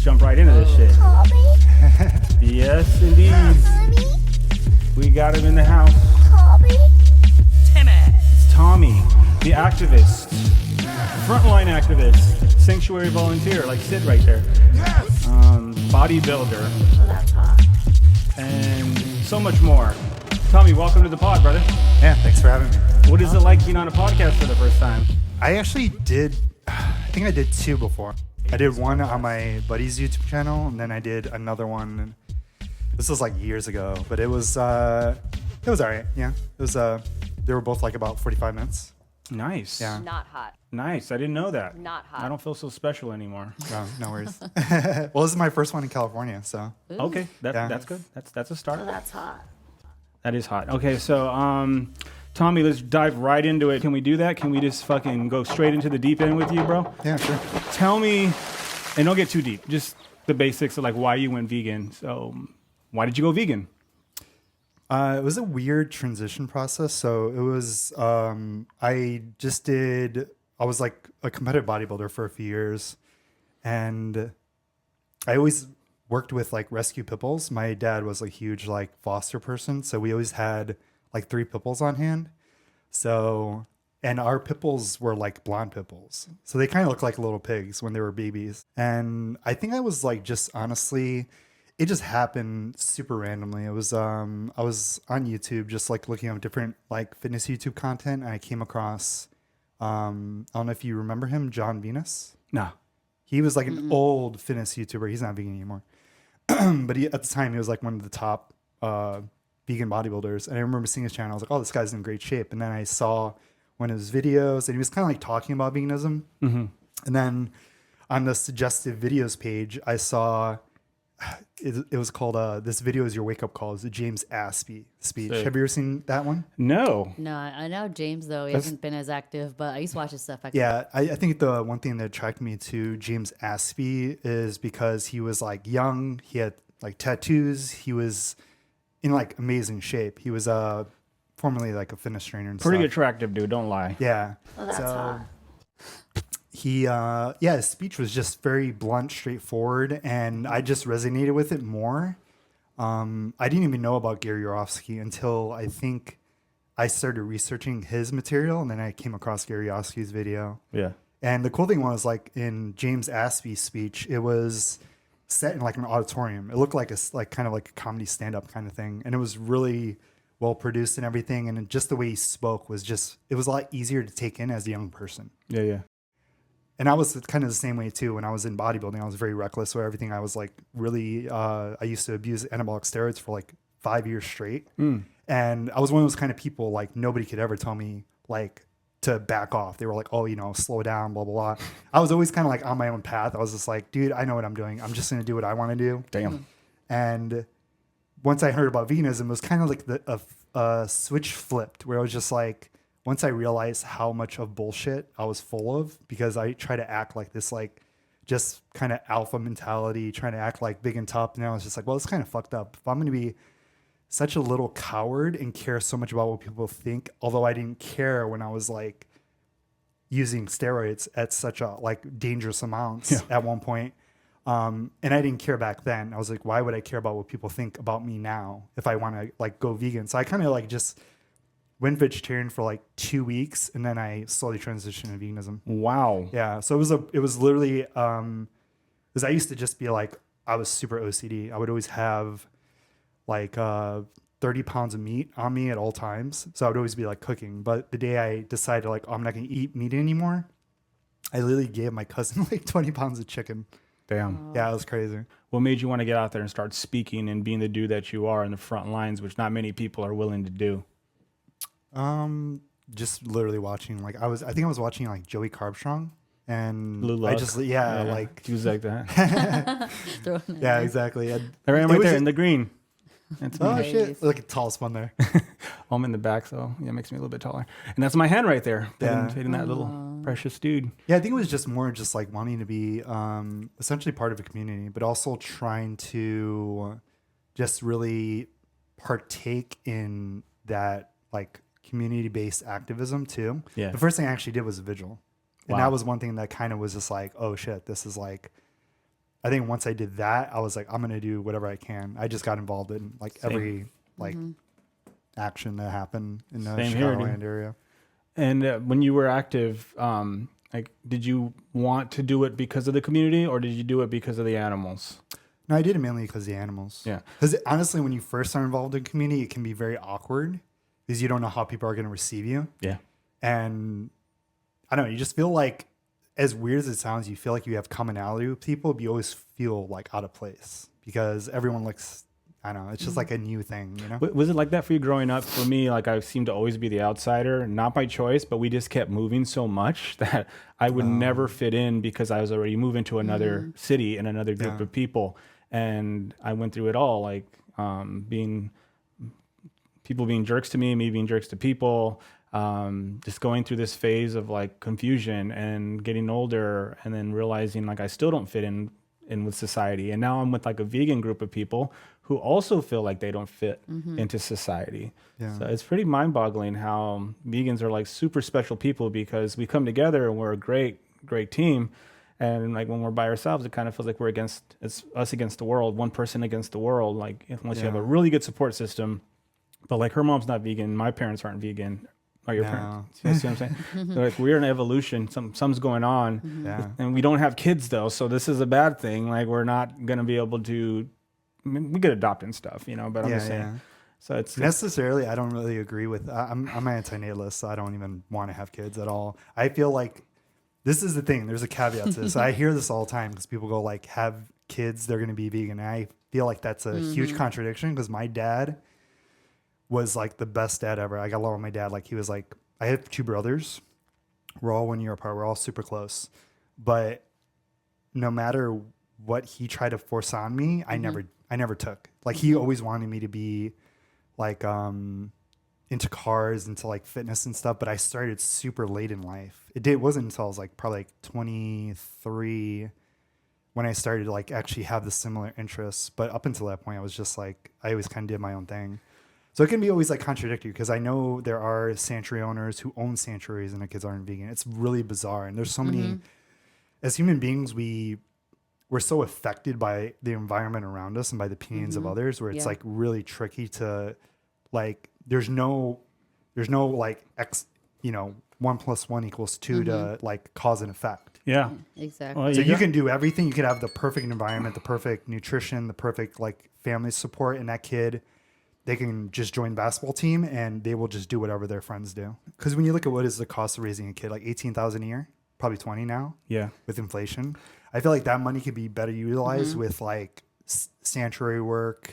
jump right into this shit. Yes, indeed. We got him in the house. It's Tommy, the activist, frontline activist, sanctuary volunteer, like Sid right there. Yes. Bodybuilder. Oh, that's hot. And so much more. Tommy, welcome to the pod, brother. Yeah, thanks for having me. What is it like being on a podcast for the first time? I actually did, I think I did 2 before. I did one on my buddy's YouTube channel, and then I did another one. This was like years ago, but it was all right. Yeah, it was. They were both like about 45 minutes. Nice. Yeah. Not hot. Nice. I didn't know that. Not hot. I don't feel so special anymore. No worries. Well, this is my first one in California, so. Ooh. Okay, Yeah. that's good. That's a start. Oh, that's hot. That is hot. Okay, so Tommy, let's dive right into it. Can we do that? Can we just fucking go straight into the deep end with you, bro? Yeah, sure. Tell me, and don't get too deep, just the basics of like why you went vegan. So why did you go vegan? It was a weird transition process. So it was, I was like a competitive bodybuilder for a few years, and I always worked with like rescue pit bulls. My dad was a huge like foster person, so we always had like 3 pit bulls on hand. So, and our pit bulls were like blonde pit bulls, so they kind of looked like little pigs when they were babies. And I think I was like, just honestly, it just happened super randomly. It was I was on YouTube just like looking at different like fitness YouTube content, and I came across I don't know if you remember him, John Venus. No. He was like an old fitness YouTuber. He's not vegan anymore. But at the time, he was like one of the top vegan bodybuilders. And I remember seeing his channel. I was like, oh, this guy's in great shape. And then I saw one of his videos, and he was kind of like talking about veganism. Mm-hmm. And then on the suggested videos page, I saw it was called "This Video Is Your Wake Up Call." It's a James Aspie speech. Sick. Have you ever seen that one? No. No, I know James, though. He hasn't been as active, but I used to watch his stuff. Yeah, I think the one thing that attracted me to James Aspie is because he was like young. He had like tattoos. He was in like amazing shape. He was formerly like a fitness trainer and Pretty stuff. attractive, dude. Don't lie. Yeah. Oh, that's hot. His speech was just very blunt, straightforward, and I just resonated with it more. I didn't even know about Gary Yourofsky until I think I started researching his material, and then I came across Gary Yourofsky's video. Yeah. And the cool thing was, like in James Aspie's speech, it was set in like an auditorium. It looked like kind of like a comedy stand-up kind of thing, and it was really well produced and everything. And just the way he spoke was it was a lot easier to take in as a young person. Yeah, yeah. And I was kind of the same way too. When I was in bodybuilding, I was very reckless with everything. I was like really, I used to abuse anabolic steroids for like 5 years straight. And I was one of those kind of people, like nobody could ever tell me like to back off. They were like, oh, slow down, blah, blah, blah. I was always kind of like on my own path. I was just like, dude, I know what I'm doing. I'm just going to do what I want to do. Damn. And once I heard about veganism, it was kind of like a switch flipped, where I was just like, once I realized how much of bullshit I was full of, because I try to act like this, like just kind of alpha mentality, trying to act like big and tough. And I was just like, well, it's kind of fucked up. If I'm going to be such a little coward and care so much about what people think, although I didn't care when I was like using steroids at such a like dangerous amounts at one point. And I didn't care back then. I was like, why would I care about what people think about me now if I want to like go vegan? So I kind of like just went vegetarian for like 2 weeks, and then I slowly transitioned to veganism. Wow. Yeah. So it was literally, because I used to just be like, I was super OCD. I would always have like 30 pounds of meat on me at all times. So I would always be like cooking. But the day I decided like, oh, I'm not going to eat meat anymore, I literally gave my cousin like 20 pounds of chicken. Damn. Yeah, it was crazy. What made you want to get out there and start speaking and being the dude that you are in the front lines, which not many people are willing to do? Just literally watching, like I think I was watching like Joey Carbstrong, and Blue I Luck. just like he was like that. yeah, exactly. There I am right there in the green. That's me. Oh shit! Look at tallest one there. I'm in the back, so yeah, it makes me a little bit taller. And that's my hand right there. Yeah. Hitting that little precious dude. Yeah, I think it was just more just like wanting to be essentially part of a community, but also trying to just really partake in that like community-based activism too. Yeah. The first thing I actually did was a vigil. And Wow. that was one thing that kind of was just like, oh shit, this is like, I think once I did that, I was like, I'm gonna do whatever I can. I just got involved in like every like action that happened in the Same here, Chicagoland dude. area. And when you were active, like, did you want to do it because of the community, or did you do it because of the animals? No, I did it mainly because of the animals. Yeah. Because honestly, when you first are involved in community, it can be very awkward because you don't know how people are going to receive you. Yeah. And I don't know, you just feel like, as weird as it sounds, you feel like you have commonality with people, but you always feel like out of place because everyone looks, I don't know, it's just like a new thing, you know? Was it like that for you growing up? For me, like, I seemed to always be the outsider, not by choice, but we just kept moving so much that I would never fit in because I was already moving to another city and another group of people. And I went through it all, like people being jerks to me being jerks to people, just going through this phase of like confusion and getting older, and then realizing like I still don't fit in with society. And now I'm with like a vegan group of people who also feel like they don't fit into society. Yeah. So it's pretty mind-boggling how vegans are like super special people, because we come together and we're a great team. And like when we're by ourselves, it kind of feels like it's us against the world, one person against the world. Like unless you have a really good support system. But like her mom's not vegan, my parents aren't vegan. Or your parents. You see what I'm saying? So like we're in evolution. Something's going on. Yeah. And we don't have kids though, so this is a bad thing. Like we're not gonna be able to. I mean, we could adopt and stuff, you know. But I'm just saying. So it's Necessarily, I don't really agree with. I'm an antinatalist, so I don't even want to have kids at all. I feel like this is the thing. There's a caveat to this. I hear this all the time because people go like, have kids, they're going to be vegan. And I feel like that's a huge contradiction because my dad was like the best dad ever. I got along with my dad. Like he was like, I have 2 brothers. We're all 1 year apart. We're all super close. But no matter what he tried to force on me, I never took. Like he always wanted me to be like into cars, into like fitness and stuff. But I started super late in life. It wasn't until I was like probably like 23 when I started to like actually have the similar interests. But up until that point, I was just like, I always kind of did my own thing. So it can be always like contradictory because I know there are sanctuary owners who own sanctuaries and their kids aren't vegan. It's really bizarre. And there's so many, as human beings, we're so affected by the environment around us and by the opinions of others, where it's like really tricky to like, there's no like X, 1 + 1 = 2 to like cause and effect. yeah, Exactly. Well, So you can do everything. You could have the perfect environment, the perfect nutrition, the perfect like family support, and that kid, they can just join the basketball team and they will just do whatever their friends do. Because when you look at what is the cost of raising a kid, like $18,000 a year, probably 20 now. Yeah. With inflation, I feel like that money could be better utilized with like sanctuary work,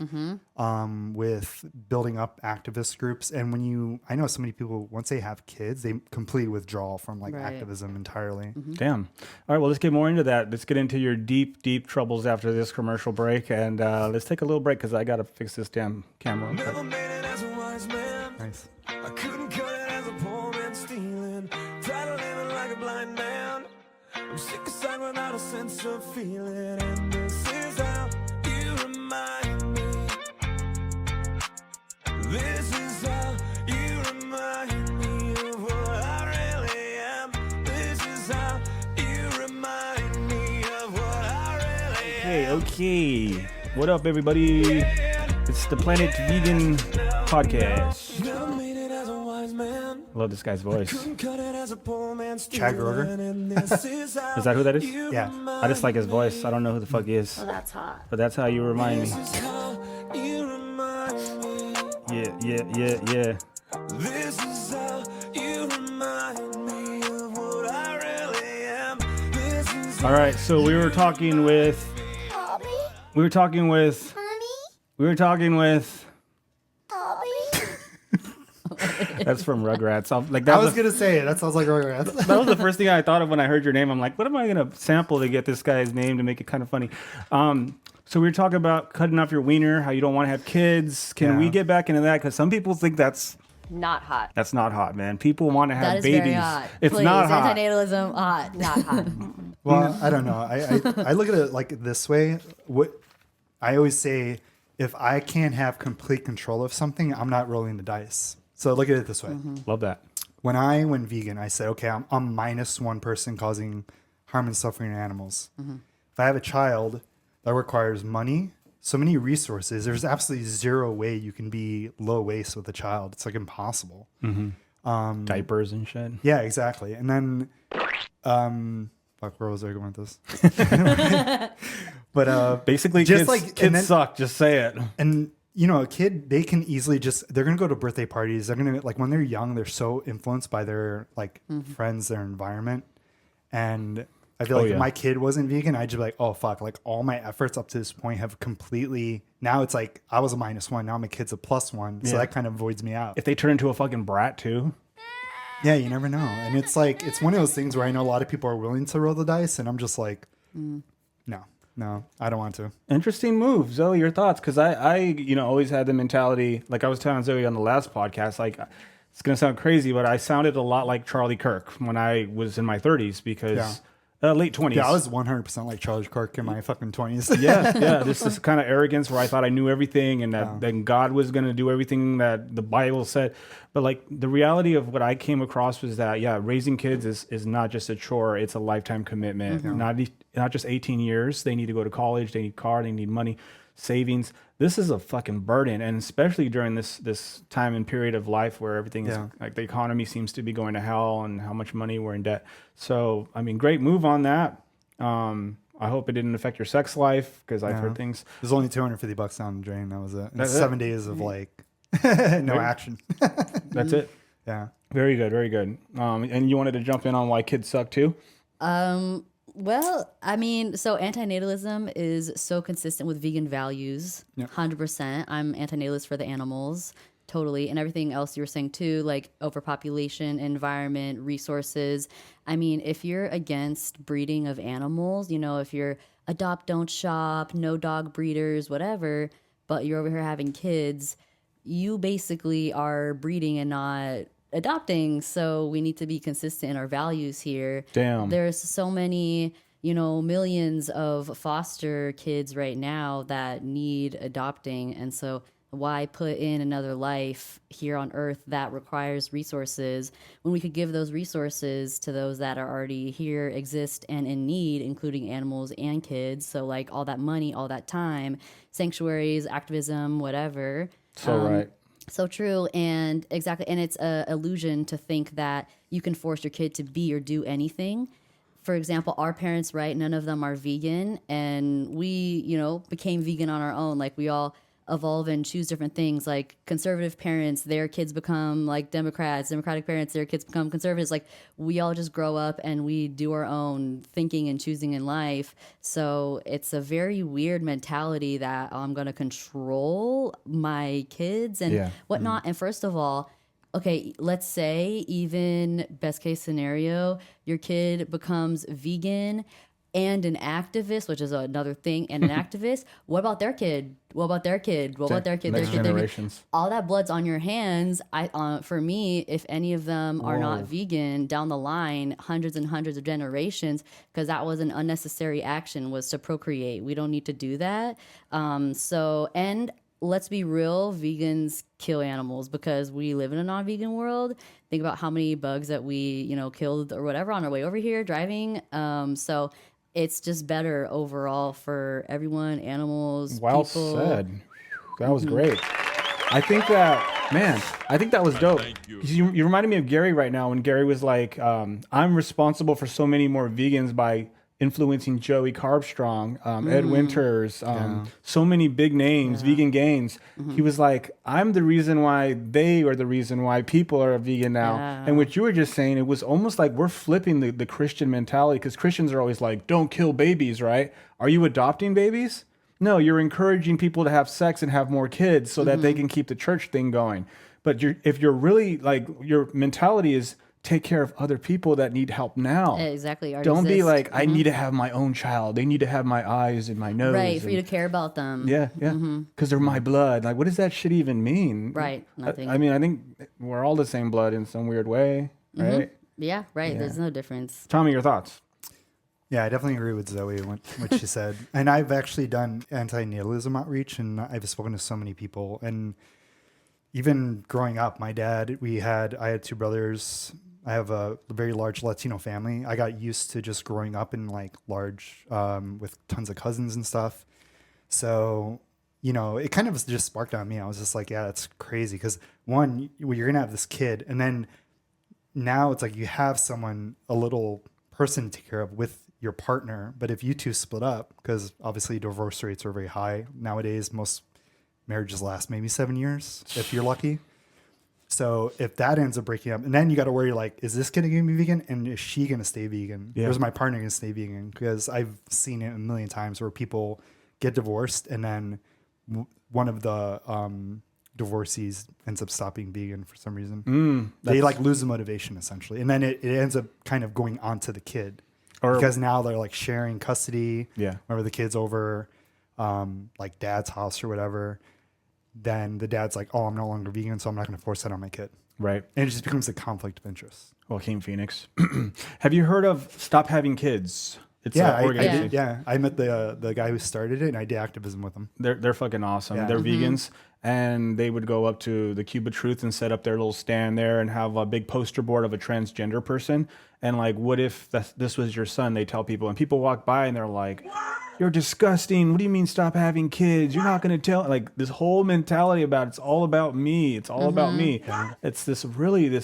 with building up activist groups. And I know so many people, once they have kids, they completely withdraw from like activism entirely. Damn. All right, well, let's get more into that. Let's get into your deep troubles after this commercial break. And let's take a little break because I got to fix this damn camera. Never made it as a wise man. Nice. I couldn't cut it as a poor man stealing. Tired of living like a blind man. I'm sick aside without a sense of feeling. And this is how you remind me. This is how you remind me of what I really am. This is how you remind me of what I really am. Okay. What up, everybody? It's the Planet Vegan Podcast. Never made it as a wise man. I love this guy's voice. Couldn't cut it as a poor man Chad Groger? Is that who that is? Yeah. I just like his voice. I don't know who the fuck he is. Oh, that's hot. But that's how you remind me. This is how you remind me. Yeah. This is how you remind me of what I really am. This is All right, so we were talking with... That's from Rugrats. I was going to say it. That sounds like Rugrats. That was the first thing I thought of when I heard your name. I'm like, what am I going to sample to get this guy's name to make it kind of funny? So we were talking about cutting off your wiener, how you don't want to have kids. Can we get back into that? Because some people think that's Not hot. not hot, man. People want to That have is babies. very hot. It's Please, not hot. Antinatalism, hot, not hot. Well, I don't know. I look at it like this way. What I always say, if I can't have complete control of something, I'm not rolling the dice. So look at it this way. Love that. When I went vegan, I said, okay, I'm minus one person causing harm and suffering in animals. If I have a child, that requires money, so many resources. There's absolutely zero way you can be low waste with a child. It's like impossible. Diapers and shit. Yeah, exactly. And then, fuck, where was I going with this? But Basically, just kids suck. Just say it. and you know, a kid, they can easily they're gonna go to birthday parties. They're gonna, like, when they're young, they're so influenced by their like friends, their environment, and I feel like if my kid wasn't vegan, I'd just be like, oh fuck, like all my efforts up to this point have completely, now it's like I was a -1, now my kid's a +1, so that kind of voids me out. If they turn into a fucking brat too. Yeah, you never know. And it's like, it's one of those things where I know a lot of people are willing to roll the dice, and I'm just like, no, I don't want to. Interesting move, Zoe. Your thoughts? Because I always had the mentality, like I was telling Zoe on the last podcast, like it's gonna sound crazy, but I sounded a lot like Charlie Kirk when I was in my 30s because late 20s. Yeah, I was 100% like Charlie Kirk in my fucking 20s. yeah. This kind of arrogance where I thought I knew everything and that then God was going to do everything that the Bible said. But like the reality of what I came across was that, raising kids is not just a chore. It's a lifetime commitment. Not just 18 years. They need to go to college. They need a car. They need money, savings. This is a fucking burden. And especially during this time and period of life where everything is like the economy seems to be going to hell and how much money we're in debt. So, I mean, great move on that. I hope it didn't affect your sex life because I've heard things. There's only $250 down the drain. That was it. And 7 days of like no action. That's it. Yeah. Very good. Very good. And you wanted to jump in on why kids suck too? Well, I mean, so antinatalism is so consistent with vegan values, 100%. I'm antinatalist for the animals, totally. And everything else you were saying too, like overpopulation, environment, resources. I mean, if you're against breeding of animals, if you're adopt, don't shop, no dog breeders, whatever, but you're over here having kids, you basically are breeding and not adopting. So we need to be consistent in our values here. Damn. There's so many, millions of foster kids right now that need adopting. And so why put in another life here on earth that requires resources when we could give those resources to those that are already here, exist, and in need, including animals and kids? So like all that money, all that time, sanctuaries, activism, whatever. So right. So true. And exactly. And it's an illusion to think that you can force your kid to be or do anything. For example, our parents, right? None of them are vegan. And we, became vegan on our own. Like we all evolve and choose different things. Like conservative parents, their kids become like Democrats. Democratic parents, their kids become conservatives. Like we all just grow up and we do our own thinking and choosing in life. So it's a very weird mentality that I'm going to control my kids and whatnot. And first of all, okay, let's say even best case scenario, your kid becomes vegan and an activist, which is another thing, and an activist. What about their kid? What about their kid? What about their kid? Next Their kid? generations. All that blood's on your hands. For me, if any of them are not vegan, down the line, hundreds and hundreds of generations, because that was an unnecessary action, was to procreate. We don't need to do that. And let's be real, vegans kill animals because we live in a non-vegan world. Think about how many bugs that we, killed or whatever on our way over here driving. So it's just better overall for everyone, animals, Well people. said. That was great. I think that was dope. You reminded me of Gary right now when Gary was like, I'm responsible for so many more vegans by influencing Joey Carbstrong, Ed Winters, so many big names, vegan gains. He was like, I'm the reason why they are the reason why people are vegan now. Yeah. And what you were just saying, it was almost like we're flipping the Christian mentality because Christians are always like, don't kill babies, right? Are you adopting babies? No, you're encouraging people to have sex and have more kids so that they can keep the church thing going. But if you're really like, your mentality is, take care of other people that need help now. Exactly. Don't be like, I need to have my own child. They need to have my eyes and my nose. Right, for you to care about them. Yeah. Because they're my blood. Like, what does that shit even mean? Right, nothing. I mean, I think we're all the same blood in some weird way, right? Yeah, right. There's no difference. Tommy, your thoughts? Yeah, I definitely agree with Zoe and what she said. And I've actually done anti-natalism outreach, and I've spoken to so many people. And even growing up, my dad, I had two brothers. I have a very large Latino family. I got used to just growing up in like large, with tons of cousins and stuff. So, you know, it kind of just sparked on me. I was just like, yeah, that's crazy. Because one, you're going to have this kid. And then now it's like you have someone, a little person to take care of with your partner. But if you two split up, because obviously divorce rates are very high nowadays, most marriages last maybe 7 years if you're lucky. So if that ends up breaking up, and then you got to worry, like, is this kid going to be vegan? And is she going to stay vegan? Yeah. Or is my partner going to stay vegan? Because I've seen it a million times where people get divorced and then one of the divorcees ends up stopping vegan for some reason. They like lose the motivation essentially. And then it ends up kind of going on to the kid because now they're like sharing custody. Yeah. Whenever the kid's over, like dad's house or whatever, then the dad's like, oh, I'm no longer vegan, so I'm not going to force that on my kid. Right. And it just becomes a conflict of interest. Joaquin Phoenix. Have you heard of Stop Having Kids? It's Yeah, an organization. I met the guy who started it, and I did activism with him. They're fucking awesome. Yeah. They're vegans, and they would go up to the Cube of Truth and set up their little stand there and have a big poster board of a transgender person. And like, what if this was your son? They tell people, and people walk by and they're like, "You're disgusting. What do you mean stop having kids? You're not going to tell." Like this whole mentality about it's all about me. It's all about me. Yeah. It's this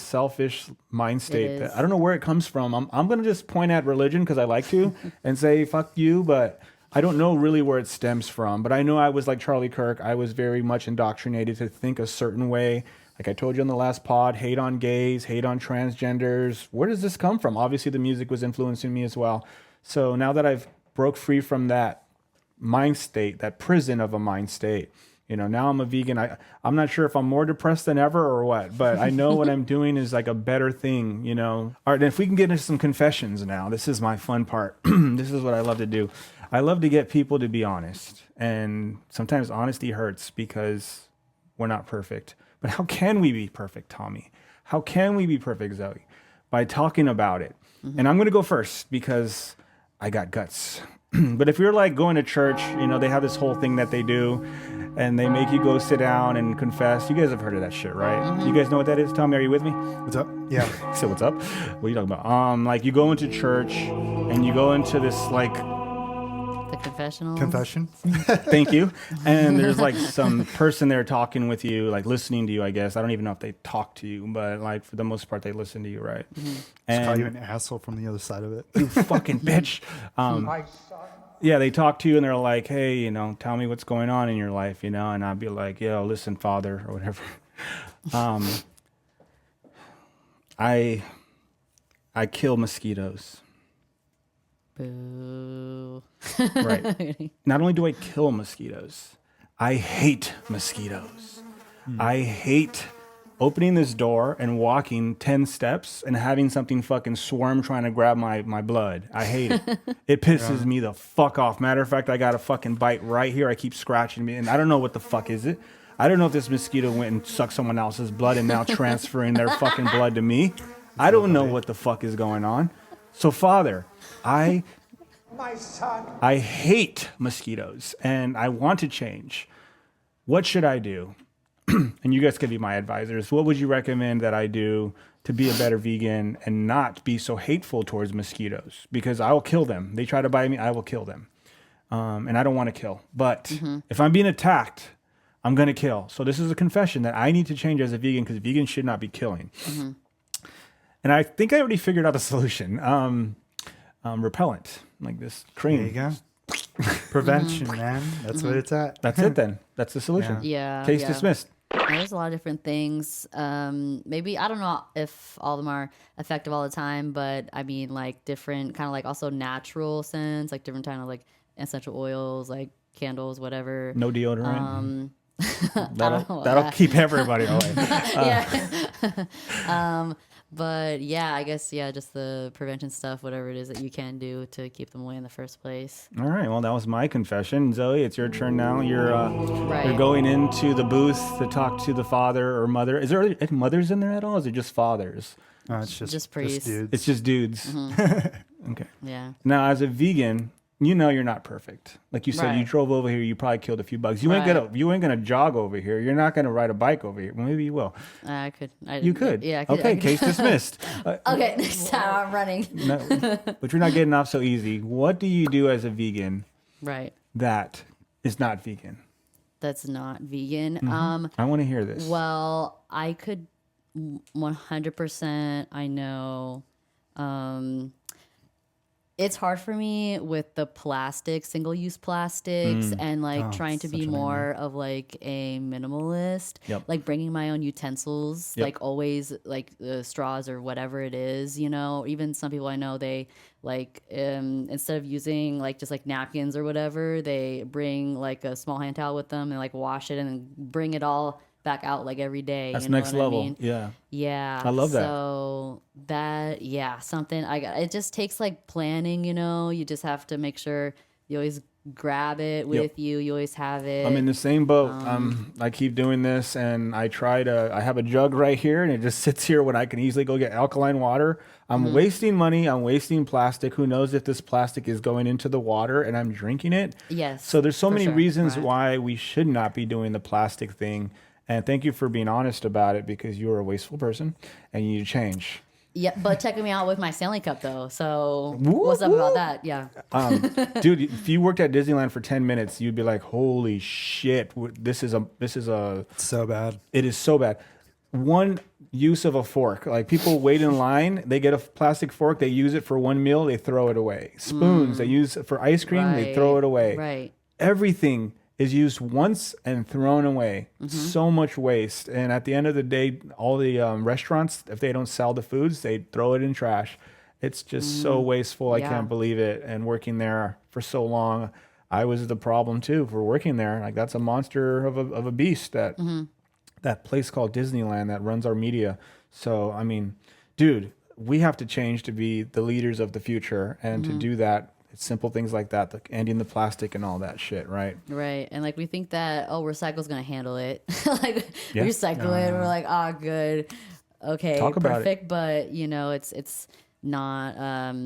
selfish mind state that I don't know where it comes from. I'm going to just point at religion because I like to and say fuck you, but I don't know really where it stems from. But I know I was like Charlie Kirk. I was very much indoctrinated to think a certain way. Like I told you on the last pod, hate on gays, hate on transgenders. Where does this come from? Obviously, the music was influencing me as well. So now that I've broke free from that mind state, that prison of a mind state, you know, now I'm a vegan. I'm not sure if I'm more depressed than ever or what, but I know what I'm doing is like a better thing, you know. All right, and if we can get into some confessions now, this is my fun part. This is what I love to do. I love to get people to be honest. And sometimes honesty hurts because we're not perfect. But how can we be perfect, Tommy? How can we be perfect, Zoe? By talking about it. And I'm going to go first because I got guts. But if you're like going to church, you know, they have this whole thing that they do and they make you go sit down and confess. You guys have heard of that shit, right? You guys know what that is? Tommy, are you with me? What's up? Yeah. So what's up? What are you talking about? Like you go into church and you go into this like The confessional. Confession. thank you. And there's like some person there talking with you, like listening to you, I guess. I don't even know if they talk to you, but like for the most part, they listen to you, right? Just call you an asshole from the other side of it. You fucking bitch. Yeah, they talk to you and they're like, hey, you know, tell me what's going on in your life, you know? And I'd be like, yo, listen, Father, or whatever. I kill mosquitoes. Boo. Right. Not only do I kill mosquitoes, I hate mosquitoes. I hate opening this door and walking 10 steps and having something fucking swarm trying to grab my blood. I hate it. It pisses me the fuck off. Matter of fact, I got a fucking bite right here. I keep scratching me and I don't know what the fuck is it. I don't know if this mosquito went and sucked someone else's blood and now transferring their fucking blood to me. I don't know what the fuck is going on. So Father, my son, I hate mosquitoes and I want to change. What should I do? And you guys could be my advisors. What would you recommend that I do to be a better vegan and not be so hateful towards mosquitoes? Because I will kill them. They try to bite me, I will kill them. And I don't want to kill. But if I'm being attacked, I'm going to kill. So this is a confession that I need to change as a vegan because vegans should not be killing. And I think I already figured out a solution. Repellent, like this cream. There you go. Prevention, man. That's what it's at. That's it then. That's the solution. Yeah. Case dismissed. There's a lot of different things. Maybe, I don't know if all of them are effective all the time, but I mean, like different kind of like also natural scents, like different kind of like essential oils, like candles, whatever. No deodorant. That'll keep everybody away. But yeah, I guess, just the prevention stuff, whatever it is that you can do to keep them away in the first place. All right. Well, that was my confession. Zoe, it's your turn now. You're Right. going into the booth to talk to the father or mother. Is there any mothers in there at all? Or is it just fathers? It's just priests. dudes. It's just dudes. Okay. Yeah. Now, as a vegan, you know you're not perfect. Like you said, you Right. drove over here, you probably killed a few bugs. You ain't gonna jog over here. You're not gonna ride a bike over here. Well, maybe you will. I could. You could. Yeah. I could, Okay, I could. case dismissed. Okay, next time I'm running. No, but you're not getting off so easy. What do you do as a vegan Right. that is not vegan? That's not vegan. Mm-hmm. I want to hear this. Well, I could 100%. I know. It's hard for me with the plastics, single-use plastics, and like trying to be more of like a minimalist. Yep. Like bringing my own utensils, Yep. like always, like straws or whatever it is. You know, even some people I know, they like instead of using like just like napkins or whatever, they bring like a small hand towel with them and like wash it and then bring it all back out like every day. That's you know next what level. I mean? Yeah. Yeah. I love that. So that, yeah, something I got. It just takes like planning, you know. You just have to make sure you always grab it with you. You always have it. I'm in the same boat. I keep doing this, and I have a jug right here, and it just sits here when I can easily go get alkaline water. I'm wasting money. I'm wasting plastic. Who knows if this plastic is going into the water and I'm drinking it? Yes, So there's so for many sure. reasons Right. why we should not be doing the plastic thing. And thank you for being honest about it, because you're a wasteful person and you need to change. Yeah, but checking me out with my Stanley Cup though. So what's up about that? Yeah. Dude, if you worked at Disneyland for 10 minutes, you'd be like, holy shit, this is a So bad. it is so bad. One use of a fork, like people wait in line, they get a plastic fork, they use it for one meal, they throw it away. Spoons, they use it for ice cream, they throw it away. Right. Everything is used once and thrown away. So much waste. And at the end of the day, all the restaurants, if they don't sell the foods, they throw it in trash. It's just so wasteful. I Yeah. can't believe it. And working there for so long, I was the problem too for working there. Like that's a monster of a beast, that place called Disneyland that runs our media. So, I mean, dude, we have to change to be the leaders of the future. And to do that, it's simple things like that, like ending the plastic and all that shit, right? Right. And like we think that, oh, recycle's going to handle it. Like Yeah. recycle it. We're like, oh, good. Okay. Talk about it. perfect. But, you know, it's not,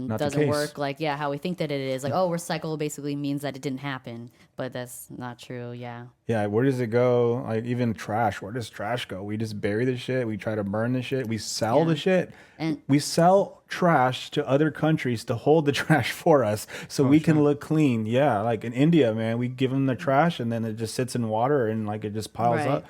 the doesn't case. work like, yeah, how we think that it is. Like, oh, recycle basically means that it didn't happen. But that's not true. Yeah. Yeah, where does it go? Like even trash, where does trash go? We just bury the shit. We try to burn the shit. We sell the shit. And- we sell trash to other countries to hold the trash for us so we can look clean. Yeah, like in India, man, we give them the trash and then it just sits in water and like it just piles up.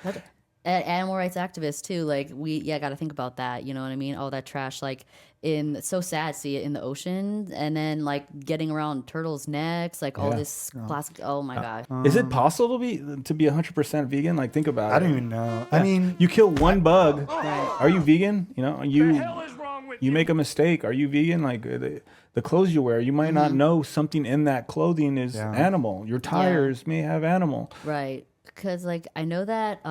Animal rights activists too, like we got to think about that, you know what I mean? All that trash, like it's so sad, see it in the ocean, and then like getting around turtles' necks, like all this plastic. Oh my god! Is it possible to be 100% vegan? Like think about it. I don't even know. I mean, You kill one bug. Right. Are you vegan? You know, you make a mistake. Are you vegan? Like the clothes you wear, you might not know something in that clothing is animal. Your tires may have animal. Right. Because like I know that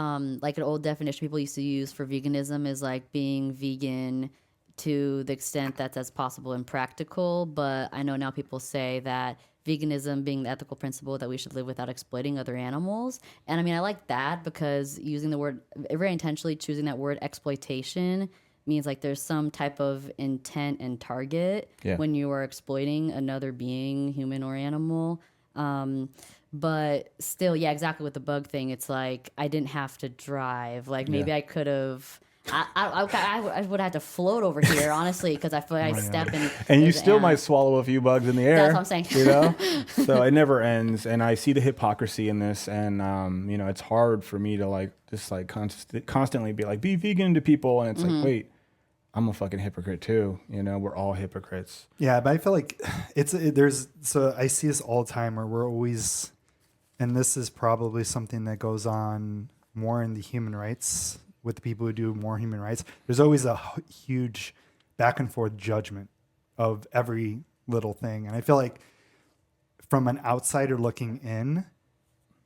like an old definition people used to use for veganism is like being vegan to the extent that's as possible and practical. But I know now people say that veganism being the ethical principle that we should live without exploiting other animals. And I mean, I like that because using the word, very intentionally choosing that word exploitation means like there's some type of intent and target when you are exploiting another being, human or animal. But still, yeah, exactly with the bug thing. It's like I didn't have to drive. Like maybe I could have. I would have to float over here, honestly, because I feel like I step in. And you there's still animal. might swallow a few bugs in the air. That's what I'm saying. You know, so it never ends. And I see the hypocrisy in this, and you know, it's hard for me to like just like constantly be like be vegan to people, and it's like wait. I'm a fucking hypocrite too. You know, we're all hypocrites. yeah, but I feel like so I see this all the time where we're always, and this is probably something that goes on more in the human rights with the people who do more human rights. There's always a huge back and forth judgment of every little thing. And I feel like from an outsider looking in,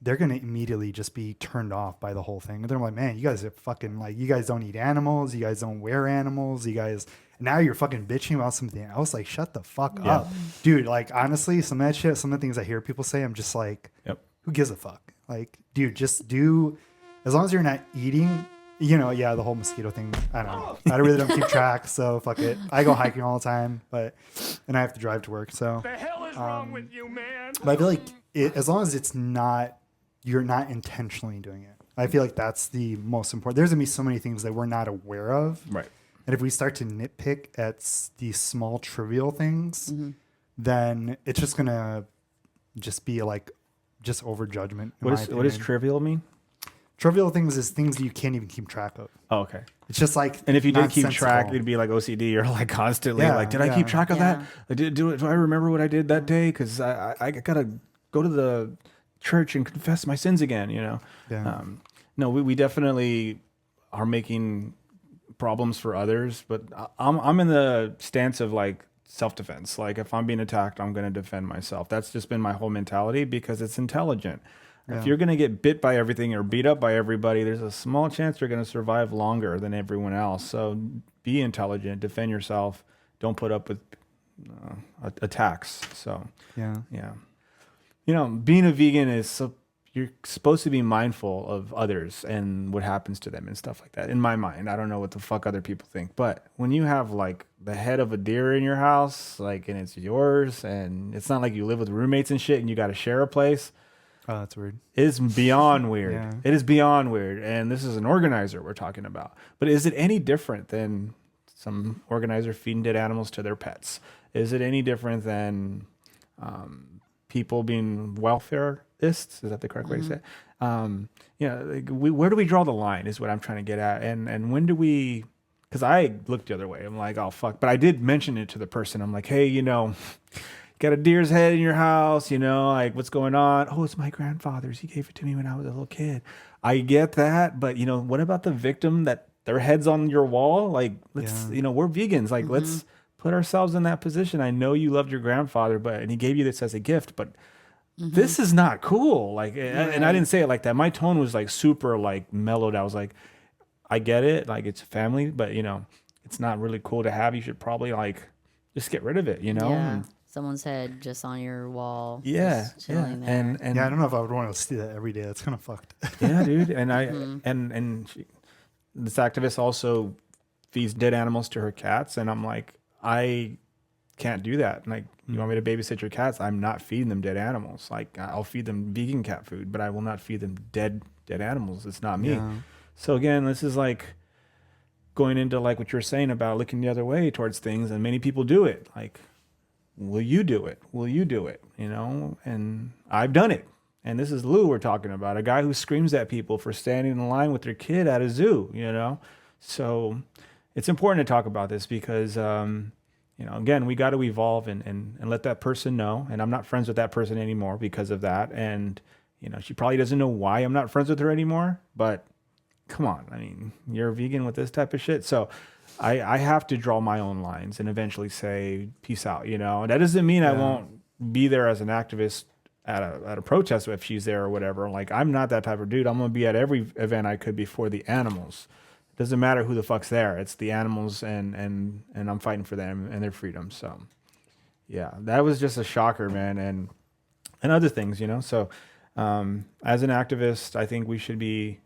they're going to immediately just be turned off by the whole thing. They're like, man, you guys are fucking like, you guys don't eat animals. You guys don't wear animals. You guys, now you're fucking bitching about something else. Like, shut the fuck up. Dude, like, honestly, some of that shit, some of the things I hear people say, I'm just like, who gives a fuck? Like, dude, just do, as long as you're not eating Yeah, the whole mosquito thing. I don't know. I really don't keep track, so fuck it. I go hiking all the time, and I have to drive to work. So The hell is wrong with you, man? but I feel like as long as you're not intentionally doing it. I feel like that's the most important. There's gonna be so many things that we're not aware of, Right. and if we start to nitpick at these small trivial things, then it's just gonna be like just over judgment. What does trivial mean? Trivial things is things that you can't even keep track of. Oh, okay. It's just like, And if you did keep track, nonsensical. it'd be like OCD or like constantly Yeah, like, did I yeah. keep track of Yeah. that? Do I remember what I did that day? Because I gotta go to the church and confess my sins again. Yeah. No, we definitely are making problems for others, but I'm in the stance of like self-defense. Like if I'm being attacked, I'm gonna defend myself. That's just been my whole mentality because it's intelligent. Yeah. If you're going to get bit by everything or beat up by everybody, there's a small chance you're going to survive longer than everyone else. So be intelligent, defend yourself. Don't put up with attacks. So, Yeah. yeah. Being a vegan is you're supposed to be mindful of others and what happens to them and stuff like that. In my mind, I don't know what the fuck other people think, but when you have like the head of a deer in your house, like, and it's yours, and it's not like you live with roommates and shit and you got to share a place. Oh, that's weird. It's beyond weird. Yeah. It is beyond weird. And this is an organizer we're talking about. But is it any different than some organizer feeding dead animals to their pets? Is it any different than people being welfareists? Is that the correct way to say it? Where do we draw the line is what I'm trying to get at. And when do we, because I looked the other way. I'm like, oh, fuck. But I did mention it to the person. I'm like, hey, got a deer's head in your house, like what's going on? Oh, it's my grandfather's. He gave it to me when I was a little kid. I get that, but what about the victim that their head's on your wall? Like, let's, we're vegans. Like, let's put ourselves in that position. I know you loved your grandfather, and he gave you this as a gift, but this is not cool. Like, and I didn't say it like that. My tone was like super like mellowed. I was like, I get it. Like it's family, but it's not really cool to have. You should probably like just get rid of it, Yeah. And, Someone's head just on your wall. yeah, just chilling there. and Yeah, I don't know if I would want to see that every day. That's kind of fucked. yeah, dude. And this activist also feeds dead animals to her cats, and I'm like, I can't do that. Like, you want me to babysit your cats? I'm not feeding them dead animals. Like, I'll feed them vegan cat food, but I will not feed them dead animals. It's not me. Yeah. So again, this is like going into like what you're saying about looking the other way towards things, and many people do it. Like, will you do it? Will you do it? And I've done it. And this is Lou we're talking about, a guy who screams at people for standing in line with their kid at a zoo, So it's important to talk about this because, again, we got to evolve and let that person know. And I'm not friends with that person anymore because of that. And, she probably doesn't know why I'm not friends with her anymore. But come on, I mean, you're a vegan with this type of shit. So I have to draw my own lines and eventually say, peace out, And that doesn't mean I won't be there as an activist at a protest if she's there or whatever. Like, I'm not that type of dude. I'm going to be at every event I could be for the animals. It doesn't matter who the fuck's there. It's the animals and I'm fighting for them and their freedom. So, yeah, that was just a shocker, man. And other things, So, as an activist, I think we should be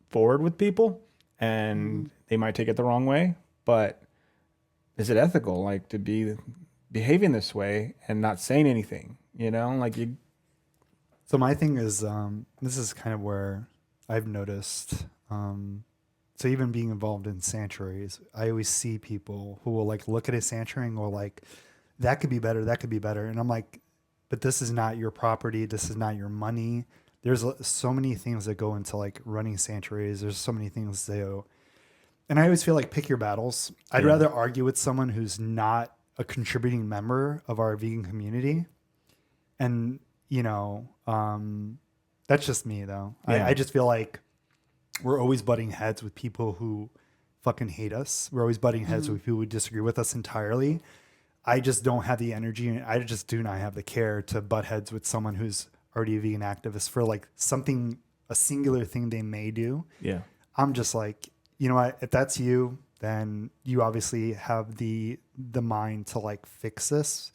forward with people. And they might take it the wrong way, but is it ethical, like, to be behaving this way and not saying anything? So my thing is, this is kind of where I've noticed. So even being involved in sanctuaries, I always see people who will like look at a sanctuary and go like, that could be better, that could be better, and I'm like, but this is not your property, this is not your money. There's so many things that go into like running sanctuaries. There's so many things and I always feel like pick your battles. I'd rather argue with someone who's not a contributing member of our vegan community. And, that's just me though. Yeah. I just feel like we're always butting heads with people who fucking hate us. We're always butting heads with people who disagree with us entirely. I just don't have the energy and I just do not have the care to butt heads with someone who's already a vegan activist for like a singular thing they may do. Yeah. I'm just like, you know what, if that's you, then you obviously have the mind to like fix this.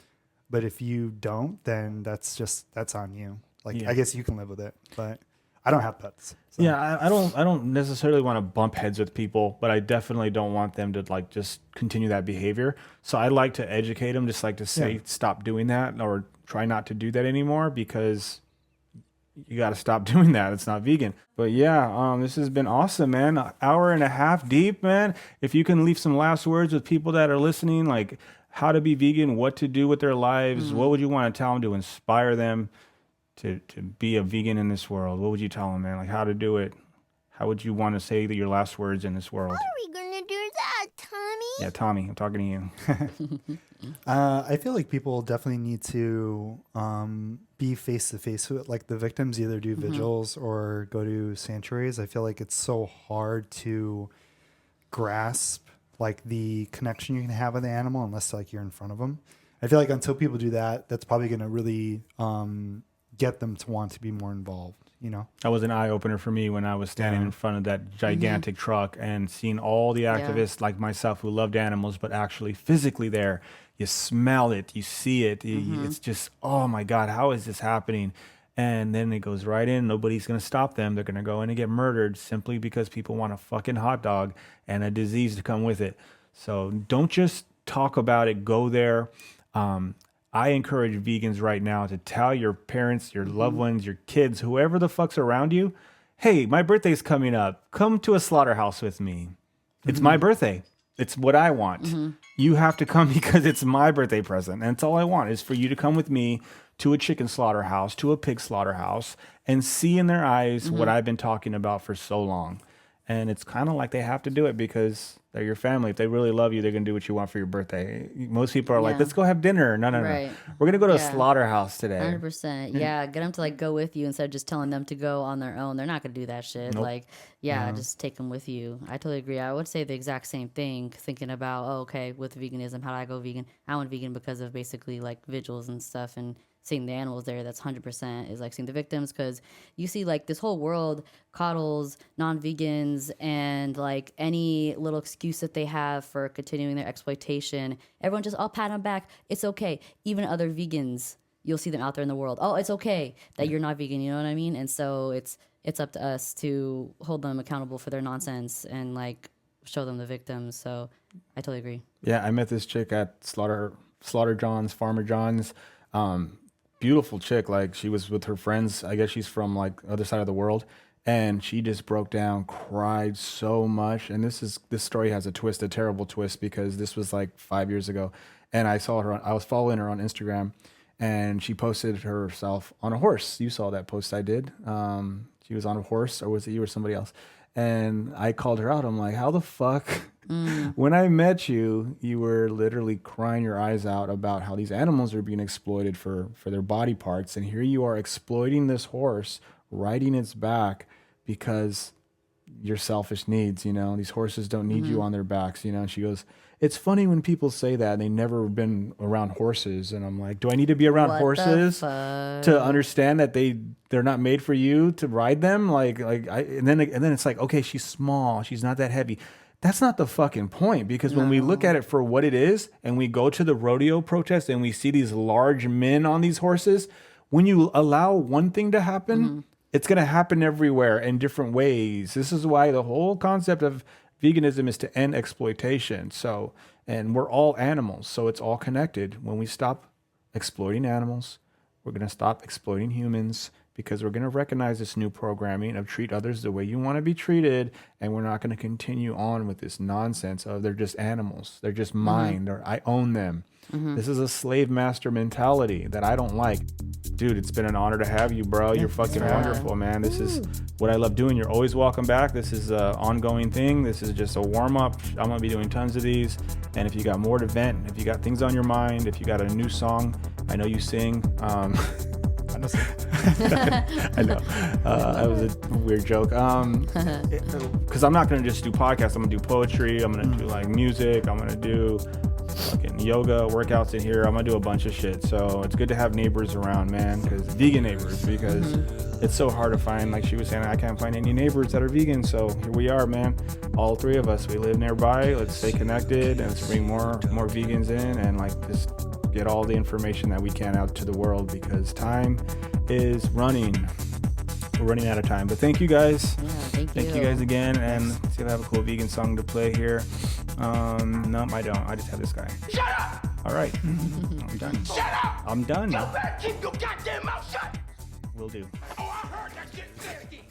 But if you don't, then that's on you. Like, Yeah. I guess you can live with it, but I don't have pets. So. Yeah, I don't necessarily want to bump heads with people, but I definitely don't want them to like just continue that behavior. So I like to educate them, just like to say, stop doing that or try not to do that anymore because you got to stop doing that. It's not vegan. But yeah, this has been awesome, man. An hour and a half deep, man. If you can leave some last words with people that are listening, like how to be vegan, what to do with their lives, what would you want to tell them to inspire them to be a vegan in this world? What would you tell them, man? Like how to do it? How would you want to say your last words in this world? How are we gonna do that, Tommy? Yeah, Tommy, I'm talking to you. I feel like people definitely need to be face to face with like the victims, either do vigils or go to sanctuaries. I feel like it's so hard to grasp like the connection you can have with the animal unless like you're in front of them. I feel like until people do that, that's probably going to really get them to want to be more involved. You know, that was an eye opener for me when I was standing in front of that gigantic truck and seeing all the activists like myself who loved animals, but actually physically there. You smell it, you see it. It's just, oh my God, how is this happening? And then it goes right in. Nobody's going to stop them. They're going to go in and get murdered simply because people want a fucking hot dog and a disease to come with it. So don't just talk about it. Go there. I encourage vegans right now to tell your parents, your loved ones, your kids, whoever the fuck's around you, hey, my birthday's coming up. Come to a slaughterhouse with me. It's my birthday. It's what I want. You have to come because it's my birthday present. And it's all I want is for you to come with me to a chicken slaughterhouse, to a pig slaughterhouse, and see in their eyes what I've been talking about for so long. And it's kind of like they have to do it because they're your family. If they really love you, they're going to do what you want for your birthday. Most people are like, let's go have dinner. No. We're going to go to a slaughterhouse today. 100%. Yeah. Get them to like go with you instead of just telling them to go on their own. They're not going to do that shit. Nope. Like, just take them with you. I totally agree. I would say the exact same thing, thinking about, okay, with veganism, how do I go vegan? I went vegan because of basically like vigils and stuff and seeing the animals there. That's 100% is like seeing the victims, because you see like this whole world coddles non-vegans and like any little excuse that they have for continuing their exploitation. Everyone just, I'll pat them back. It's okay. Even other vegans, you'll see them out there in the world. Oh, it's okay that you're not vegan. You know what I mean? And so it's up to us to hold them accountable for their nonsense and like show them the victims. So I totally agree. Yeah, I met this chick at Slaughter John's, Farmer John's. Beautiful chick. Like she was with her friends. I guess she's from like other side of the world. And she just broke down, cried so much. And this story has a twist, a terrible twist, because this was like 5 years ago. And I was following her on Instagram, and she posted herself on a horse. You saw that post I did. She was on a horse, or was it you or somebody else? And I called her out. I'm like, how the fuck? When I met you, you were literally crying your eyes out about how these animals are being exploited for their body parts. And here you are exploiting this horse, riding its back because your selfish needs, you know, these horses don't need you on their backs, you know. And she goes, it's funny when people say that and they've never been around horses. And I'm like, do I need to be around horses to understand that they're not made for you to ride them? And then it's like, okay, she's small, she's not that heavy. That's not the fucking point, because when we look at it for what it is and we go to the rodeo protest and we see these large men on these horses, when you allow one thing to happen, it's going to happen everywhere in different ways. This is why the whole concept of veganism is to end exploitation. So, and we're all animals, so it's all connected. When we stop exploiting animals, we're going to stop exploiting humans, because we're going to recognize this new programming of treat others the way you want to be treated. And we're not going to continue on with this nonsense of they're just animals. They're just mine, or I own them. This is a slave master mentality that I don't like. Dude, it's been an honor to have you, bro. You're fucking wonderful, man. This is what I love doing. You're always welcome back. This is an ongoing thing. This is just a warm up. I'm going to be doing tons of these. And if you got more to vent, if you got things on your mind, if you got a new song, I know you sing. I know. That was a weird joke. Because I'm not going to just do podcasts. I'm going to do poetry. I'm going to do like music. I'm going to do fucking yoga, workouts in here. I'm going to do a bunch of shit. So it's good to have neighbors around, man. Vegan neighbors, because it's so hard to find. Like she was saying, I can't find any neighbors that are vegan. So here we are, man. All three of us. We live nearby. Let's stay connected and let's bring more vegans in and like just get all the information that we can out to the world, because time is running. we're running out of time. But thank you guys. Yeah, thank You guys again. And let's see if I have a cool vegan song to play here. No, I don't. I just have this guy. Shut up! All right. I'm done. Shut up! I'm done. You better keep your goddamn mouth shut! Will do. Oh, I heard that shit. Say it again.